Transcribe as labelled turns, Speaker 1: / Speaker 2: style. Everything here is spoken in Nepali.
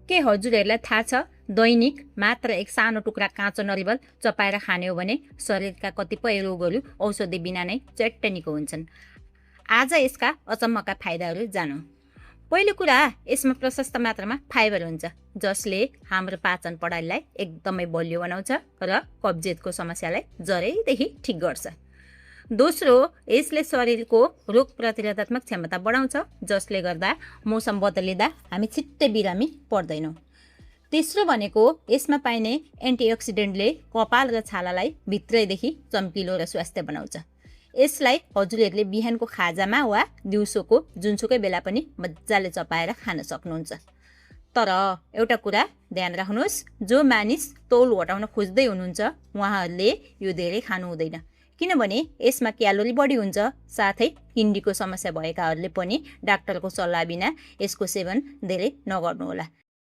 Speaker 1: के हजुरहरूलाई थाहा छ दैनिक मात्र एक सानो टुक्रा काँचो नरिवल चपाएर खाने हो भने शरीरका कतिपय रोगहरू औषधि बिना नै च्याट्ट निको हुन्छन्। आज यसका अचम्मका फाइदाहरू जानौँ। पहिलो कुरा, यसमा प्रशस्त मात्रामा फाइबर हुन्छ जसले हाम्रो पाचन प्रणालीलाई एकदमै बलियो बनाउँछ र कब्जियतको समस्यालाई जरैदेखि ठिक गर्छ। दोस्रो, यसले शरीरको रोग प्रतिरोधात्मक क्षमता बढाउँछ जसले गर्दा मौसम बदलिँदा हामी छिट्टै बिरामी पर्दैनौँ। तेस्रो भनेको यसमा पाइने एन्टिअक्सिडेन्टले कपाल र छालालाई भित्रैदेखि चम्किलो र स्वास्थ्य बनाउँछ। यसलाई हजुरहरूले बिहानको खाजामा वा दिउँसोको जुनसुकै बेला पनि मजाले चपाएर खान सक्नुहुन्छ। तर एउटा कुरा ध्यान राख्नुहोस्, जो मानिस तौल घटाउन खोज्दै हुनुहुन्छ उहाँहरूले यो धेरै खानु हुँदैन, किनभने यसमा क्यालोरी बढी हुन्छ। साथै किडनीको समस्या भएकाहरूले पनि डाक्टरको सल्लाह बिना यसको सेवन धेरै नगर्नुहोला।